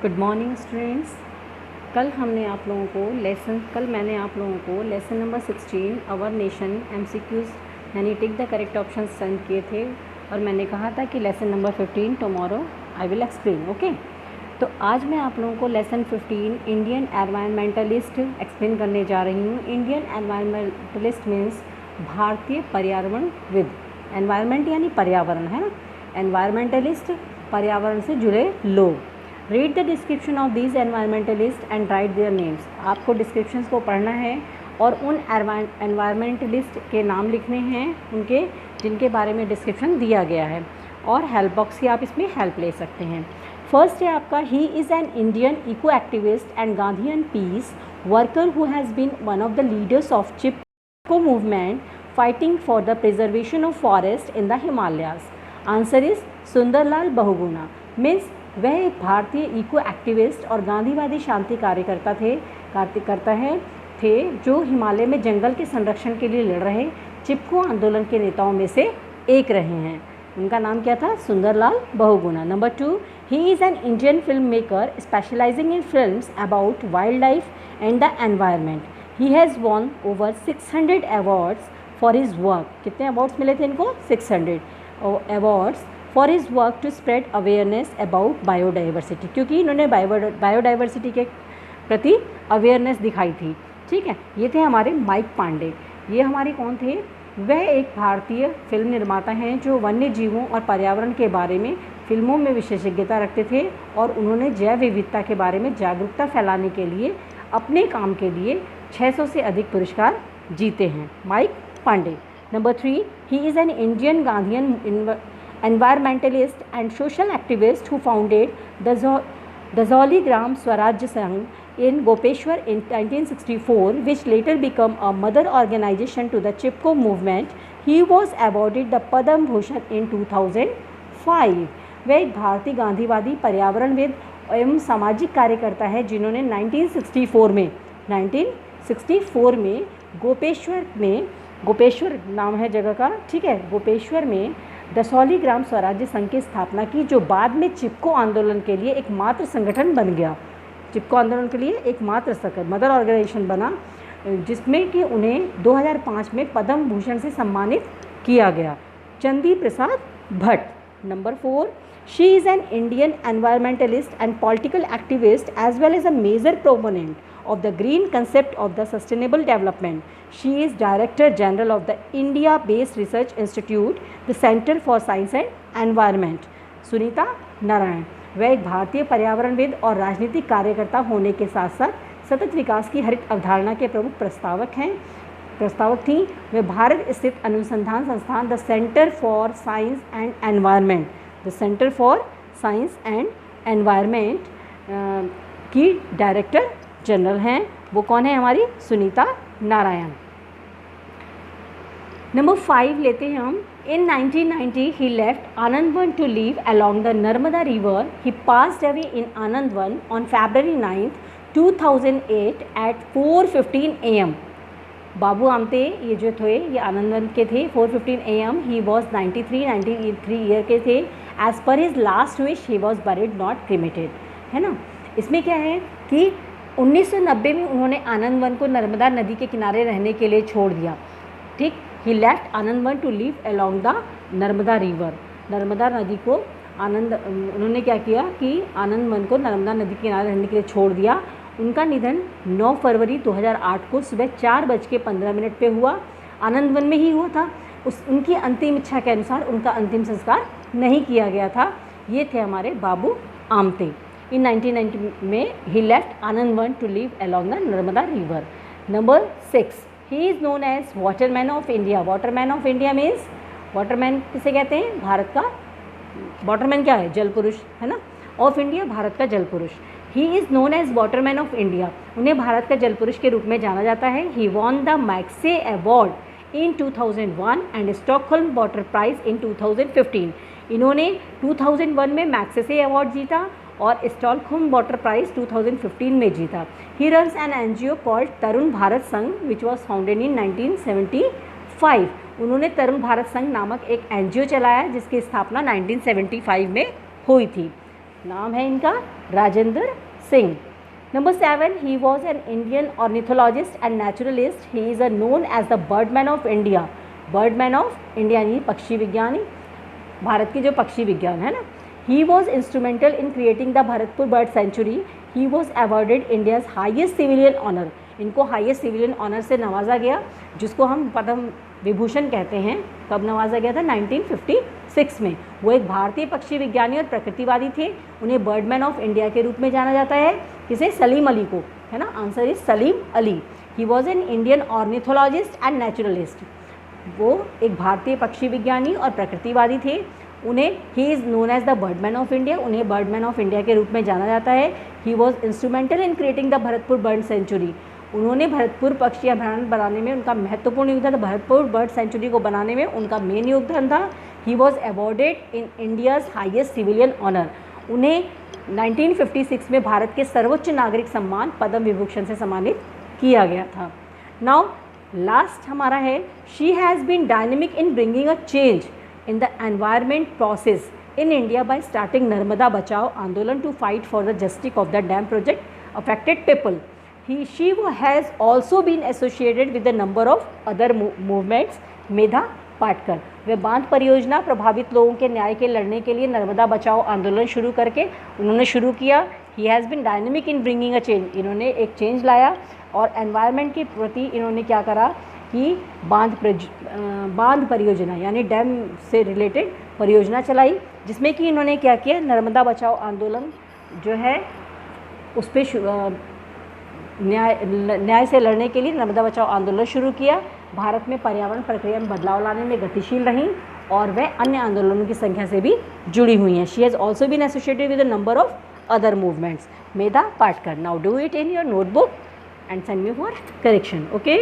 Good morning students. कल मैंने आप लोगों को lesson number 16 our nation MCQs यानी tick the correct option send किए थे और मैंने कहा था कि lesson number 15 tomorrow I will explain. Okay, तो आज मैं आप लोगों को लेसन 15 इंडियन एनवायरमेंटलिस्ट एक्सप्लेन करने जा रही हूँ। इंडियन एनवायरमेंटलिस्ट मीन्स भारतीय पर्यावरणविद। एनवायरमेंट यानी पर्यावरण है ना, एनवायरमेंटलिस्ट पर्यावरण से जुड़े लोग। Read the description of these environmentalist and right their names. आपको डिस्क्रिप्शंस को पढ़ना है और उन एनवायरमेंटलिस्ट के नाम लिखने हैं उनके जिनके बारे में डिस्क्रिप्शन दिया गया है, और हेल्प बॉक्स की आप इसमें हेल्प ले सकते हैं। फर्स्ट है आपका, he is an Indian eco activist and Gandhian peace worker who has been one of the leaders of Chipko movement fighting for the preservation of forest in the Himalayas. Answer is Sundarlal Bahuguna. मीन्स वह एक भारतीय eco activist और गांधीवादी शांति कार्यकर्ता थे जो हिमालय में जंगल के संरक्षण के लिए लड़ रहे चिपको आंदोलन के नेताओं में से एक रहे हैं। उनका नाम क्या था? Sundarlal Bahuguna. Number 2, he is an Indian filmmaker specialising in films about wildlife and the environment. He has won over 600 awards for his work. कितने अवार्ड्स मिले थे इनको? 600 awards for his work to spread awareness about biodiversity, क्योंकि इन्होंने biodiversity के प्रति awareness दिखाई थी। ठीक है, ये थे हमारे माइक पांडे। ये हमारे कौन थे? वह एक भारतीय फिल्म निर्माता हैं जो वन्य जीवों और पर्यावरण के बारे में फिल्मों में विशेषज्ञता रखते थे, और उन्होंने जैव विविधता के बारे में जागरूकता फैलाने के लिए अपने काम के लिए 600 से अधिक पुरस्कार जीते हैं। Mike Pande. Number 3, he is an Indian Gandhian environmentalist and social activist who founded the Zoli Gram Swaraj Sangh in Gopeshwar in 1964, which later became a mother organization to the Chipko movement. He was awarded the Padam Bhushan in 2005. वह एक भारतीय गांधीवादी पर्यावरणविद एवं सामाजिक कार्यकर्ता है जिन्होंने 1964 में गोपेश्वर नाम है जगह का, ठीक है, गोपेश्वर में दसौली ग्राम स्वराज्य संघ की स्थापना की, जो बाद में चिपको आंदोलन के लिए एकमात्र संगठन बन गया। चिपको आंदोलन के लिए एकमात्र मदर ऑर्गेनाइजेशन बना, जिसमें कि उन्हें 2005 में पद्म भूषण से सम्मानित किया गया। Chandi Prasad Bhatt. Number 4, she is an Indian environmentalist and political activist as well as a major proponent of the green concept of the sustainable development. She is Director General of the India-based Research Institute, the Center for Science and Environment. Sunita Narayan. वह एक भारतीय पर्यावरणविद और राजनीतिक कार्यकर्ता होने के साथ साथ सतत विकास की हरित अवधारणा के प्रमुख प्रस्तावक थी। वे भारत स्थित अनुसंधान संस्थान the centre for science and environment की डायरेक्टर जनरल हैं। वो कौन है? हमारी सुनीता नारायण। नंबर 5 लेते हैं हम। In 1990 he left Anandwan to live along the Narmada river. He passed away in Anandwan on February 9, 2008 at 4:15 AM। Babu Amte ये जो थे ये आनंदवन के थे। 4:15 AM। ही वॉज 93 ईयर के थे। As per his last wish he was buried not cremated, है ना। इसमें क्या है कि 1990 में उन्होंने आनंदवन को नर्मदा नदी के किनारे रहने के लिए छोड़ दिया। ठीक, he left Anandwan to live along the Narmada river. Narmada नदी को उन्होंने क्या किया कि आनंदवन को नर्मदा नदी के किनारे रहने के लिए छोड़ दिया। उनका निधन 9 फरवरी 2008 को सुबह 4:15 पे हुआ। आनंदवन में ही हुआ था। उनकी अंतिम इच्छा के अनुसार उनका अंतिम संस्कार नहीं किया गया था। ये थे हमारे बाबू आमते। In 1990 में he left Anandwan to live along the Narmada river. Number 6, he is known as waterman of India. Waterman of India means waterman किसे कहते हैं? भारत का waterman क्या है? जल पुरुष, है ना। ऑफ इंडिया, भारत का जल पुरुष। He is known as waterman of India. उन्हें भारत का जल पुरुष के रूप में जाना जाता है। He won the Magsaysay Award in 2001 and Stockholm Water Prize in 2015. इन्होंने 2001 में मैग्सेसे अवार्ड जीता और स्टॉकहोम वाटर प्राइज 2015 में जीता। He runs an NGO called Tarun Bharat Sangh which was founded in 1975। उन्होंने तरुण भारत संघ नामक एक एनजीओ चलाया जिसकी स्थापना 1975 में हुई थी। नाम है इनका Rajendra Singh. Number 7, he was an Indian ornithologist and naturalist. He is known as the birdman of India. Birdman of India यानी पक्षी विज्ञानी, भारत की जो पक्षी विज्ञान है ना। He was instrumental in creating the Bharatpur bird sanctuary. He was awarded India's highest civilian honour. इनको हाईएस्ट सिविलियन ऑनर से नवाजा गया, जिसको हम पद्म विभूषण कहते हैं। कब नवाजा गया था? 1956 में। वो एक भारतीय पक्षी विज्ञानी और प्रकृतिवादी थे। उन्हें बर्डमैन ऑफ इंडिया के रूप में जाना जाता है। किसे? सलीम अली को, है ना। Answer is Salim Ali. He was an Indian ornithologist and naturalist. वो एक भारतीय पक्षी विज्ञानी और प्रकृतिवादी थे। उन्हें he is known as the birdman of India, उन्हें बर्डमैन ऑफ इंडिया के रूप में जाना जाता है। He was instrumental in creating the Bharatpur bird sanctuary. उन्होंने भरतपुर पक्षी अभयारण्य बनाने में उनका महत्वपूर्ण योगदान था। भरतपुर बर्ड सेंचुरी को बनाने में उनका मेन योगदान था। He was awarded in India's highest civilian honour. उन्हें 1956 में भारत के सर्वोच्च नागरिक सम्मान पद्म विभूषण से सम्मानित किया गया था। नाउ लास्ट हमारा है, she has been dynamic in bringing a change in the environment process in India by starting Narmada बचाओ आंदोलन to fight for the justice of the dam project affected people. She has also been associated with a number of other movements. Medha Patkar, वे बांध परियोजना प्रभावित लोगों के न्याय के लड़ने के लिए नर्मदा बचाओ आंदोलन शुरू करके उन्होंने शुरू किया। He has been dynamic in bringing a change, इन्होंने एक चेंज लाया और एनवायरनमेंट के प्रति इन्होंने क्या करा कि बांध परियोजना यानी डैम से रिलेटेड परियोजना चलाई, जिसमें कि इन्होंने क्या किया, नर्मदा बचाओ आंदोलन जो है उस पर न्याय से लड़ने के लिए नर्मदा बचाओ आंदोलन शुरू किया। भारत में पर्यावरण प्रक्रिया में बदलाव लाने में गतिशील रहीं और वह अन्य आंदोलनों की संख्या से भी जुड़ी हुई हैं। She has also been associated with a number of other movements. Medha Patkar. Now do it in your notebook and send me for correction. Okay.